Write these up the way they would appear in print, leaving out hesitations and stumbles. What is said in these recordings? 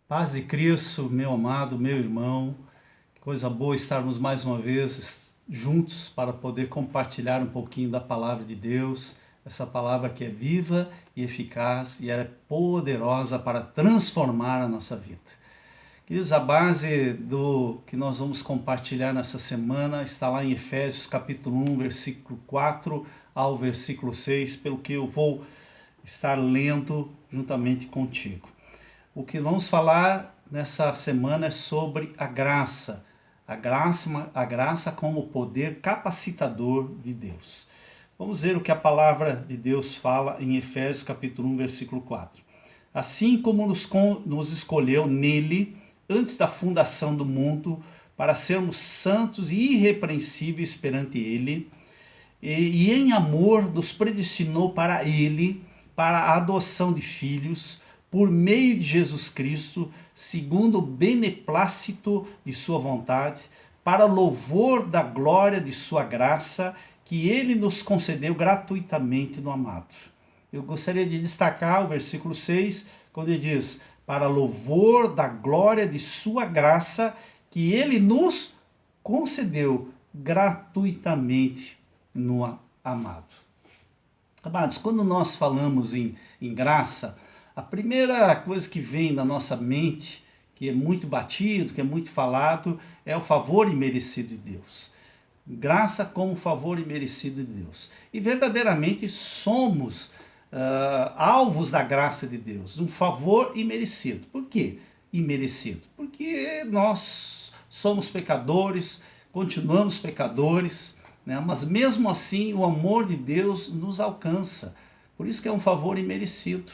Paz de Cristo, meu amado, meu irmão, que coisa boa estarmos mais uma vez juntos para poder compartilhar um pouquinho da palavra de Deus, essa palavra que é viva e eficaz e é poderosa para transformar a nossa vida. Queridos, a base do que nós vamos compartilhar nessa semana está lá em Efésios capítulo 1, versículo 4 ao versículo 6, pelo que eu vou estar lendo juntamente contigo. O que vamos falar nessa semana é sobre a graça como poder capacitador de Deus. Vamos ver o que a palavra de Deus fala em Efésios capítulo 1, versículo 4. Assim como nos escolheu nele, antes da fundação do mundo, para sermos santos e irrepreensíveis perante ele, e em amor nos predestinou para ele, para a adoção de filhos, por meio de Jesus Cristo, segundo o beneplácito de sua vontade, para louvor da glória de sua graça, que ele nos concedeu gratuitamente no amado. Eu gostaria de destacar o versículo 6, quando ele diz, para louvor da glória de sua graça, que ele nos concedeu gratuitamente no amado. Amados, quando nós falamos em graça, a primeira coisa que vem na nossa mente, que é muito batido, que é muito falado, é o favor imerecido de Deus. Graça como favor imerecido de Deus. E verdadeiramente somos alvos da graça de Deus, um favor imerecido. Por quê imerecido? Porque nós somos pecadores, continuamos pecadores, né? Mas mesmo assim o amor de Deus nos alcança. Por isso que é um favor imerecido.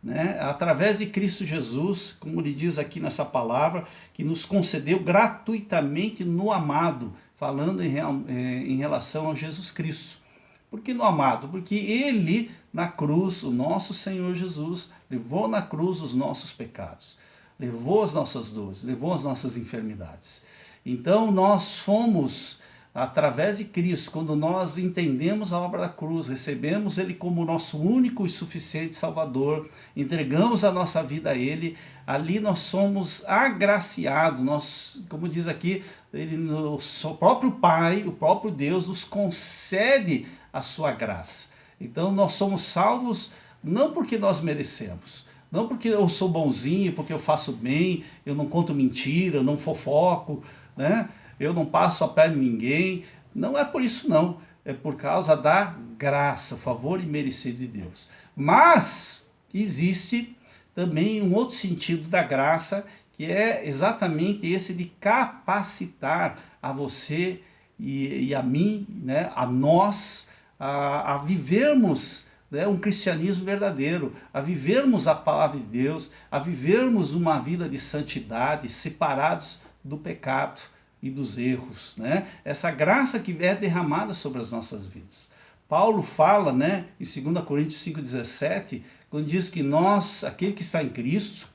Né? Através de Cristo Jesus, como ele diz aqui nessa palavra, que nos concedeu gratuitamente no amado, falando em relação a Jesus Cristo. Por que no amado? Porque ele, na cruz, o nosso Senhor Jesus, levou na cruz os nossos pecados, levou as nossas dores, levou as nossas enfermidades. Então nós fomos, através de Cristo, quando nós entendemos a obra da cruz, recebemos ele como nosso único e suficiente Salvador, entregamos a nossa vida a ele, ali nós somos agraciados, nós, como diz aqui, o próprio Pai, o próprio Deus nos concede a sua graça. Então nós somos salvos não porque nós merecemos, não porque eu sou bonzinho, porque eu faço bem, eu não conto mentira, eu não fofoco, né? Eu não passo a perna em ninguém. Não é por isso não, é por causa da graça, o favor imerecido de Deus. Mas existe também um outro sentido da graça, que é exatamente esse de capacitar a você e a mim, né, a nós, a vivermos, né, um cristianismo verdadeiro, a vivermos a palavra de Deus, a vivermos uma vida de santidade, separados do pecado e dos erros, né? Essa graça que é derramada sobre as nossas vidas. Paulo fala, né, em 2 Coríntios 5,17, quando diz que nós, aquele que está em Cristo,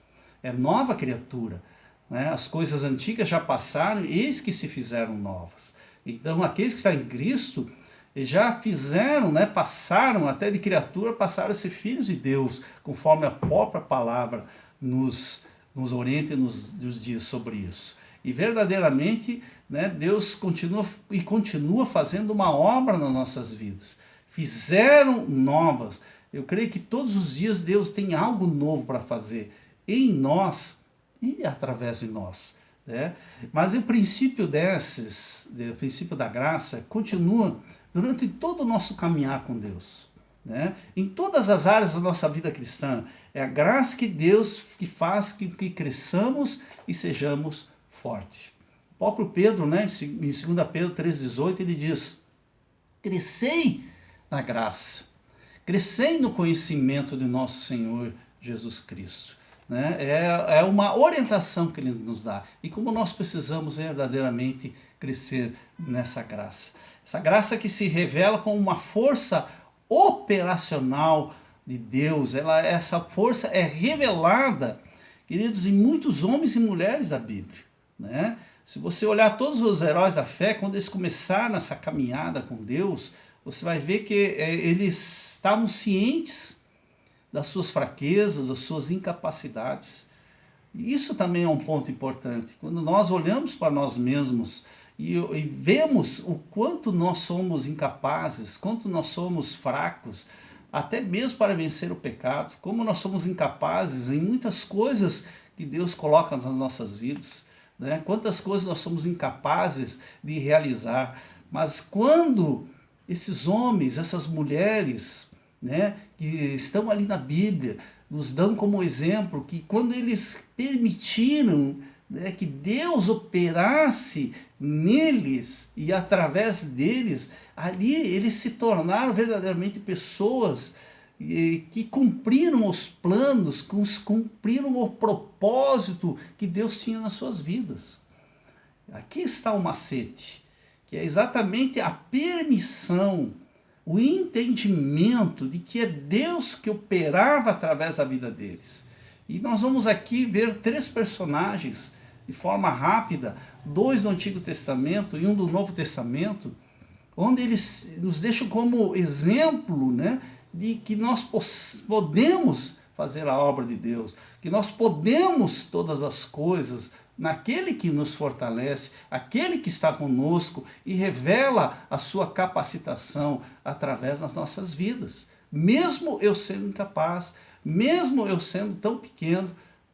é nova criatura, né? As coisas antigas já passaram, eis que se fizeram novas. Então, aqueles que estão em Cristo, já fizeram, né, passaram até de criatura, passaram a ser filhos de Deus, conforme a própria palavra nos orienta e nos diz sobre isso. E verdadeiramente, né, Deus continua fazendo uma obra nas nossas vidas. Fizeram novas. Eu creio que todos os dias Deus tem algo novo para fazer em nós e através de nós. Né? Mas o princípio o princípio da graça, continua durante todo o nosso caminhar com Deus. Né? Em todas as áreas da nossa vida cristã, é a graça que Deus que faz que cresçamos e sejamos forte. O próprio Pedro, né, em 2 Pedro 3,18, ele diz, crescei na graça, crescei no conhecimento de nosso Senhor Jesus Cristo. Né? É uma orientação que ele nos dá. E como nós precisamos verdadeiramente crescer nessa graça. Essa graça que se revela como uma força operacional de Deus. Essa força é revelada, queridos, em muitos homens e mulheres da Bíblia. Né? Se você olhar todos os heróis da fé, quando eles começaram essa caminhada com Deus, você vai ver que eles estavam cientes das suas fraquezas, das suas incapacidades. E isso também é um ponto importante. Quando nós olhamos para nós mesmos e vemos o quanto nós somos incapazes, quanto nós somos fracos, até mesmo para vencer o pecado, como nós somos incapazes em muitas coisas que Deus coloca nas nossas vidas, né? Quantas coisas nós somos incapazes de realizar. Mas quando esses homens, essas mulheres, né, que estão ali na Bíblia, nos dão como exemplo que quando eles permitiram, né, que Deus operasse neles e através deles, ali eles se tornaram verdadeiramente pessoas que cumpriram os planos, cumpriram o propósito que Deus tinha nas suas vidas. Aqui está o macete, que é exatamente a permissão, o entendimento de que é Deus que operava através da vida deles. E nós vamos aqui ver 3 personagens de forma rápida, 2 do Antigo Testamento e 1 do Novo Testamento, onde eles nos deixam como exemplo, né, de que nós podemos fazer a obra de Deus, que nós podemos todas as coisas naquele que nos fortalece, aquele que está conosco e revela a sua capacitação através das nossas vidas. Mesmo eu sendo incapaz, mesmo eu sendo tão pequeno,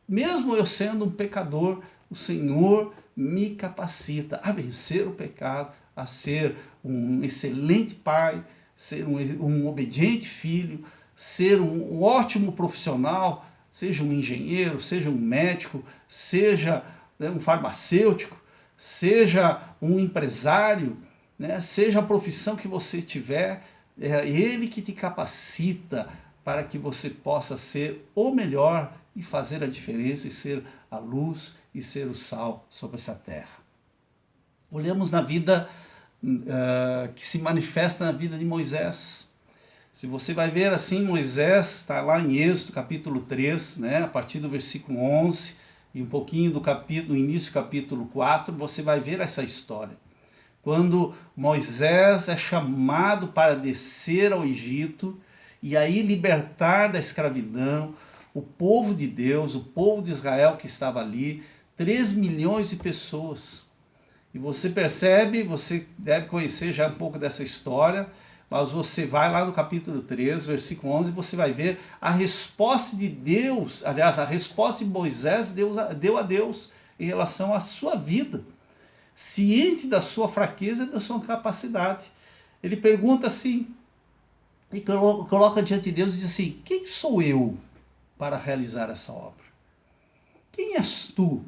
mesmo eu sendo um pecador, o Senhor me capacita a vencer o pecado, a ser um excelente pai, ser um obediente filho, ser um ótimo profissional, seja um engenheiro, seja um médico, seja, né, um farmacêutico, seja um empresário, né, seja a profissão que você tiver, é Ele que te capacita para que você possa ser o melhor e fazer a diferença e ser a luz e ser o sal sobre essa terra. Olhamos na vida que se manifesta na vida de Moisés. Se você vai ver assim, Moisés está lá em Êxodo capítulo 3, né, a partir do versículo 11 e um pouquinho do início do capítulo 4, você vai ver essa história. Quando Moisés é chamado para descer ao Egito e aí libertar da escravidão o povo de Deus, o povo de Israel que estava ali, 3 milhões de pessoas. E você percebe, você deve conhecer já um pouco dessa história, mas você vai lá no capítulo 3, versículo 11, e você vai ver a resposta de Deus, aliás, a resposta de Moisés deu a Deus em relação à sua vida, ciente da sua fraqueza e da sua capacidade. Ele pergunta assim, e coloca diante de Deus e diz assim: quem sou eu para realizar essa obra? Quem és tu?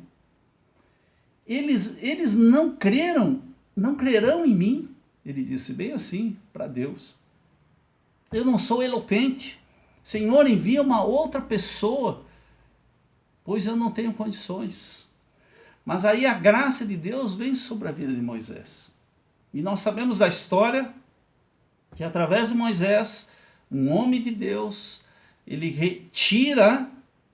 Eles não crerão em mim. Ele disse bem assim para Deus. Eu não sou eloquente. Senhor, envia uma outra pessoa, pois eu não tenho condições. Mas aí a graça de Deus vem sobre a vida de Moisés. E nós sabemos da história que através de Moisés, um homem de Deus, ele retira,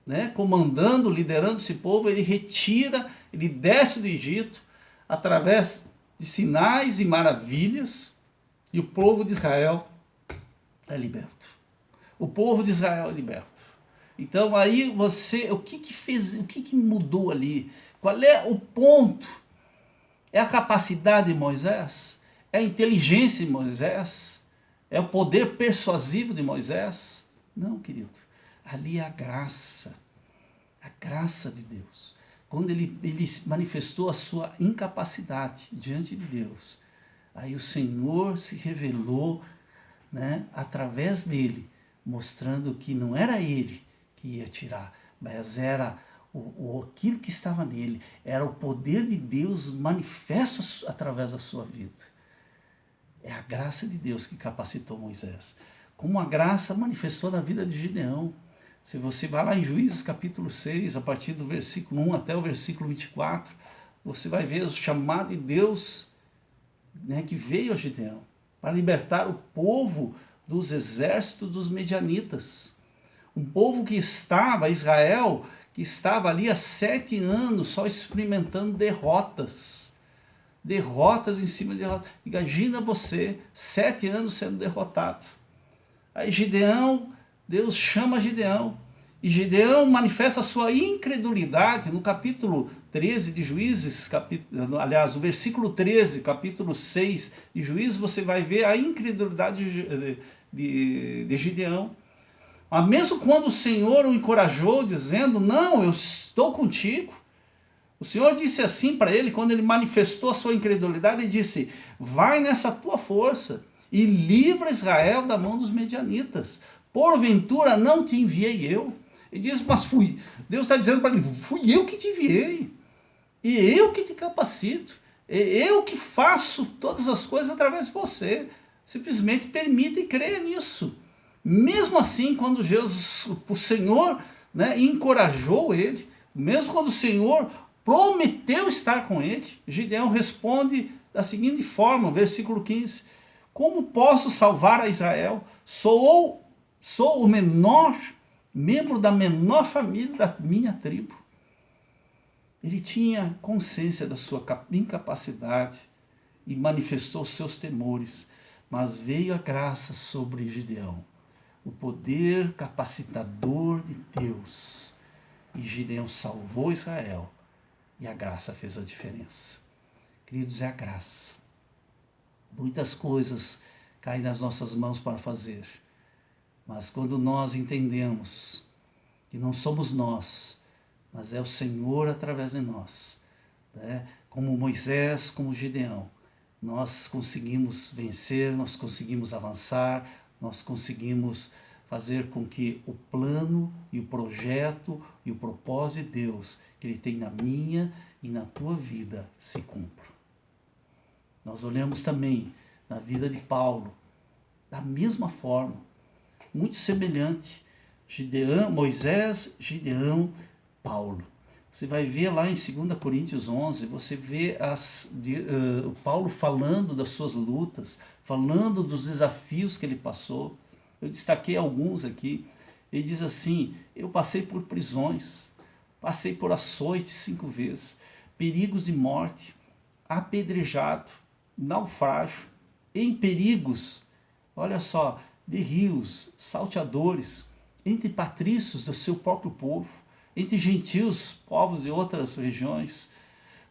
né, comandando, liderando esse povo, ele retira, ele desce do Egito através de sinais e maravilhas, e o povo de Israel é liberto. O povo de Israel é liberto. Então aí o que fez, o que mudou ali? Qual é o ponto? É a capacidade de Moisés? É a inteligência de Moisés? É o poder persuasivo de Moisés? Não, querido. Ali é a graça de Deus. Quando ele manifestou a sua incapacidade diante de Deus, aí o Senhor se revelou, né, através dele, mostrando que não era ele que ia tirar, mas era aquilo que estava nele, era o poder de Deus manifesto através da sua vida. É a graça de Deus que capacitou Moisés. Como a graça manifestou na vida de Gideão. Se você vai lá em Juízes capítulo 6, a partir do versículo 1 até o versículo 24, você vai ver o chamado de Deus, né, que veio a Gideão para libertar o povo dos exércitos dos medianitas. Um povo que estava, Israel, que estava ali há 7 anos só experimentando derrotas. Derrotas em cima de derrotas. Imagina você, 7 anos sendo derrotado. Aí Gideão, Deus chama Gideão E Gideão manifesta a sua incredulidade no capítulo 13 de Juízes, aliás, no versículo 13, capítulo 6 de Juízes, você vai ver a incredulidade de Gideão. Mas mesmo quando o Senhor o encorajou, dizendo, não, eu estou contigo, o Senhor disse assim para ele, quando ele manifestou a sua incredulidade, ele disse, vai nessa tua força e livra Israel da mão dos medianitas. Porventura não te enviei eu? Ele diz, mas Deus está dizendo para ele, fui eu que te enviei. E eu que te capacito. E eu que faço todas as coisas através de você. Simplesmente permita e creia nisso. Mesmo assim, quando o Senhor, né, encorajou ele, mesmo quando o Senhor prometeu estar com ele, Gideão responde da seguinte forma, versículo 15, como posso salvar a Israel? Sou o menor, membro da menor família da minha tribo. Ele tinha consciência da sua incapacidade e manifestou seus temores, mas veio a graça sobre Gideão, o poder capacitador de Deus. E Gideão salvou Israel e a graça fez a diferença. Queridos, é a graça. Muitas coisas caem nas nossas mãos para fazer, mas quando nós entendemos que não somos nós, mas é o Senhor através de nós, né? Como Moisés, como Gideão, nós conseguimos vencer, nós conseguimos avançar, nós conseguimos fazer com que o plano e o projeto e o propósito de Deus que Ele tem na minha e na tua vida se cumpram. Nós olhamos também na vida de Paulo, da mesma forma, muito semelhante, Moisés, Gideão, Paulo. Você vai ver lá em 2 Coríntios 11, você vê Paulo falando das suas lutas, falando dos desafios que ele passou. Eu destaquei alguns aqui. Ele diz assim, eu passei por prisões, passei por açoites 5 vezes, perigos de morte, apedrejado, naufrágio, em perigos, olha só, de rios, salteadores, entre patrícios do seu próprio povo, entre gentios, povos de outras regiões,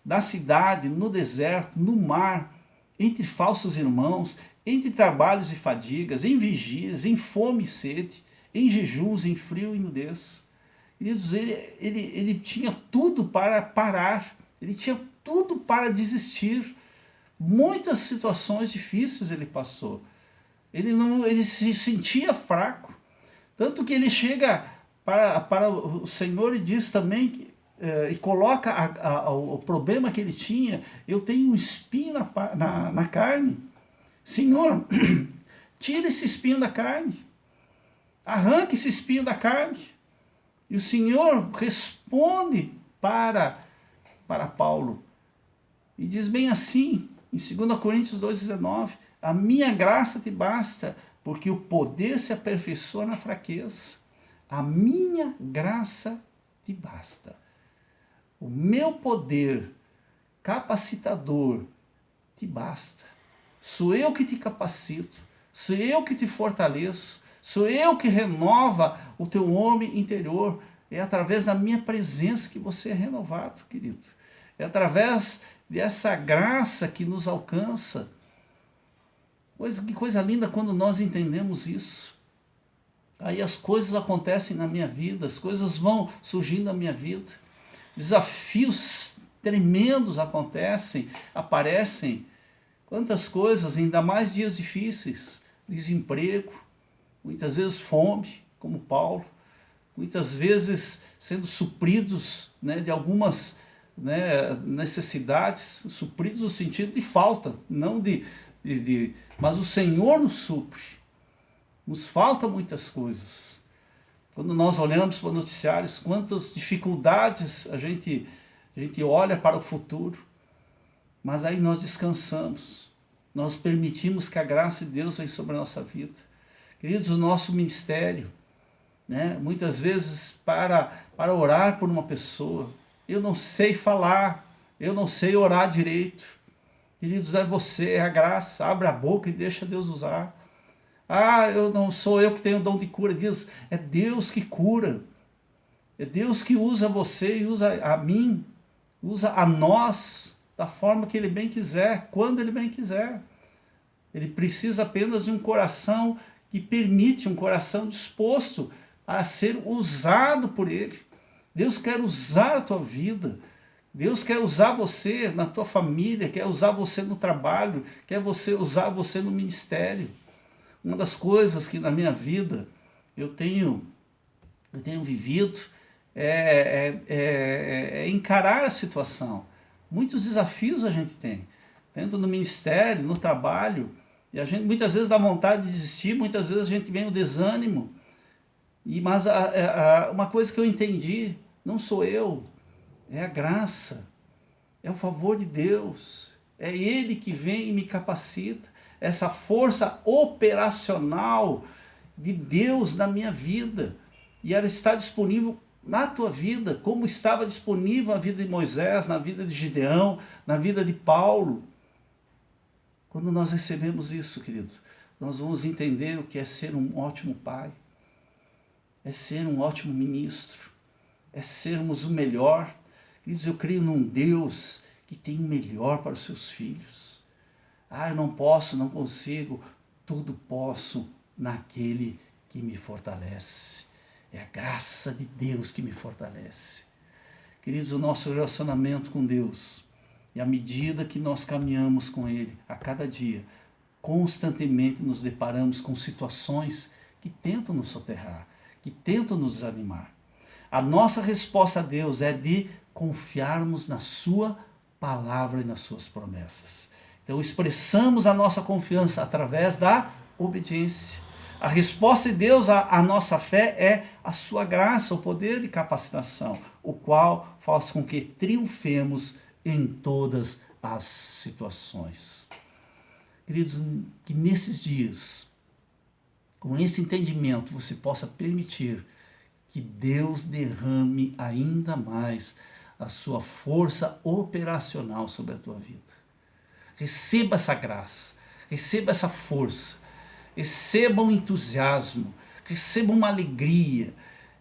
na cidade, no deserto, no mar, entre falsos irmãos, entre trabalhos e fadigas, em vigílias, em fome e sede, em jejuns, em frio e nudez. Queridos, ele tinha tudo para parar, ele tinha tudo para desistir. Muitas situações difíceis ele passou. Ele se sentia fraco. Tanto que ele chega para o Senhor e diz também, e coloca o problema que ele tinha, eu tenho um espinho na carne. Senhor, tira esse espinho da carne. Arranque esse espinho da carne. E o Senhor responde para Paulo. E diz bem assim, em 2 Coríntios 2,19, a minha graça te basta, porque o poder se aperfeiçoa na fraqueza. A minha graça te basta. O meu poder capacitador te basta. Sou eu que te capacito, sou eu que te fortaleço, sou eu que renova o teu homem interior. É através da minha presença que você é renovado, querido. É através dessa graça que nos alcança. Que coisa linda quando nós entendemos isso. Aí as coisas acontecem na minha vida, as coisas vão surgindo na minha vida. Desafios tremendos aparecem. Quantas coisas, ainda mais dias difíceis, desemprego, muitas vezes fome, como Paulo, muitas vezes sendo supridos, né, de algumas, né, necessidades, supridos no sentido de falta, não mas o Senhor nos supre. Nos falta muitas coisas. Quando nós olhamos para noticiários, quantas dificuldades a gente olha para o futuro, mas aí nós descansamos, nós permitimos que a graça de Deus venha sobre a nossa vida. Queridos, o nosso ministério, né, muitas vezes para orar por uma pessoa, eu não sei falar, eu não sei orar direito. Queridos, é você, é a graça, abre a boca e deixa Deus usar. Eu não sou eu que tenho o dom de cura, diz, é Deus que cura. É Deus que usa você e usa a mim, usa a nós da forma que Ele bem quiser, quando Ele bem quiser. Ele precisa apenas de um coração que permite, um coração disposto a ser usado por Ele. Deus quer usar a tua vida. Deus quer usar você na tua família, quer usar você no trabalho, quer usar você no ministério. Uma das coisas que na minha vida eu tenho vivido é encarar a situação. Muitos desafios a gente tem, tanto no ministério, no trabalho, e a gente muitas vezes dá vontade de desistir, muitas vezes a gente vem o desânimo. Mas uma coisa que eu entendi, não sou eu, é a graça, é o favor de Deus, é Ele que vem e me capacita, essa força operacional de Deus na minha vida, e ela está disponível na tua vida, como estava disponível na vida de Moisés, na vida de Gideão, na vida de Paulo. Quando nós recebemos isso, querido, nós vamos entender o que é ser um ótimo pai, é ser um ótimo ministro, é sermos o melhor. Queridos, eu creio num Deus que tem o melhor para os seus filhos. Eu não posso, não consigo, tudo posso naquele que me fortalece. É a graça de Deus que me fortalece. Queridos, o nosso relacionamento com Deus, e à medida que nós caminhamos com Ele, a cada dia, constantemente nos deparamos com situações que tentam nos soterrar, que tentam nos desanimar. A nossa resposta a Deus é de confiarmos na sua palavra e nas suas promessas. Então expressamos a nossa confiança através da obediência. A resposta de Deus à nossa fé é a sua graça, o poder de capacitação, o qual faz com que triunfemos em todas as situações. Queridos, que nesses dias, com esse entendimento, você possa permitir que Deus derrame ainda mais a sua força operacional sobre a tua vida. Receba essa graça, receba essa força, receba um entusiasmo, receba uma alegria,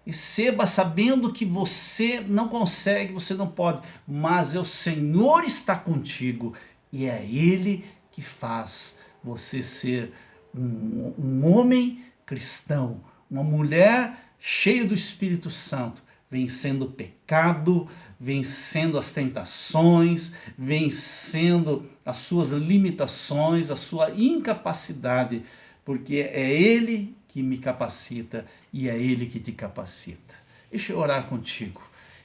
receba sabendo que você não consegue, você não pode, mas o Senhor está contigo e é Ele que faz você ser um homem cristão, uma mulher cheia do Espírito Santo, vencendo o pecado, vencendo as tentações, vencendo as suas limitações, a sua incapacidade, porque é Ele que me capacita e é Ele que te capacita. Deixa eu orar contigo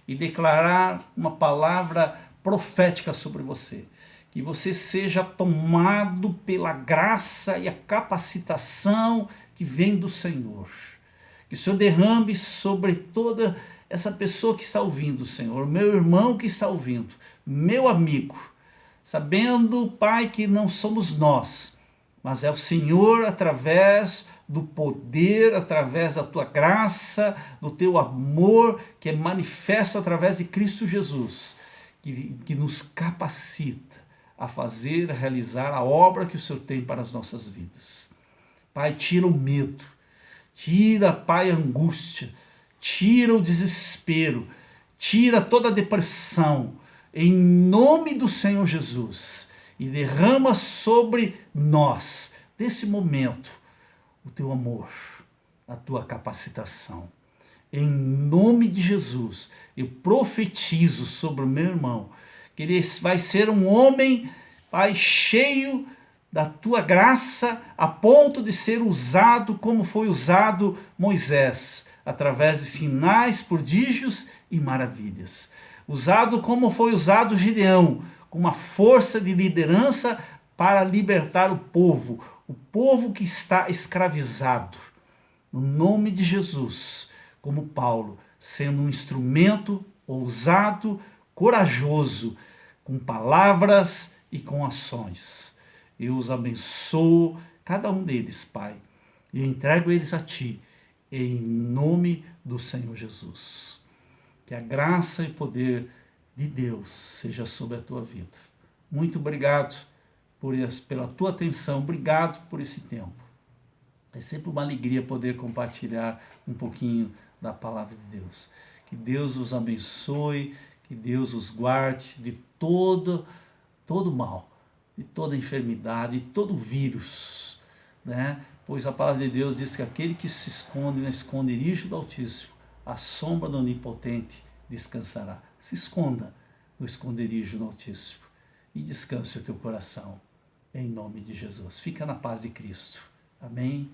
e declarar uma palavra profética sobre você. Que você seja tomado pela graça e a capacitação que vem do Senhor. Que o Senhor derrame sobre toda essa pessoa que está ouvindo, Senhor, meu irmão que está ouvindo, meu amigo, sabendo, Pai, que não somos nós, mas é o Senhor através do poder, através da tua graça, do teu amor, que é manifesto através de Cristo Jesus, que nos capacita a fazer, a realizar a obra que o Senhor tem para as nossas vidas. Pai, tira o medo, tira, Pai, a angústia, tira o desespero, tira toda a depressão, em nome do Senhor Jesus, e derrama sobre nós, nesse momento, o teu amor, a tua capacitação. Em nome de Jesus, eu profetizo sobre o meu irmão, que ele vai ser um homem, Pai, cheio da tua graça, a ponto de ser usado como foi usado Moisés, através de sinais, prodígios e maravilhas. Usado como foi usado Gideão, com uma força de liderança para libertar o povo que está escravizado. No nome de Jesus, como Paulo, sendo um instrumento ousado, corajoso, com palavras e com ações. Eu os abençoo, cada um deles, Pai, e entrego eles a Ti, em nome do Senhor Jesus. Que a graça e poder de Deus seja sobre a tua vida. Muito obrigado pela tua atenção, obrigado por esse tempo. É sempre uma alegria poder compartilhar um pouquinho da palavra de Deus. Que Deus os abençoe, que Deus os guarde de todo mal, de toda enfermidade, de todo vírus, né? Pois a palavra de Deus diz que aquele que se esconde no esconderijo do Altíssimo, à sombra do Onipotente, descansará. Se esconda no esconderijo do Altíssimo e descanse o teu coração, em nome de Jesus. Fica na paz de Cristo. Amém.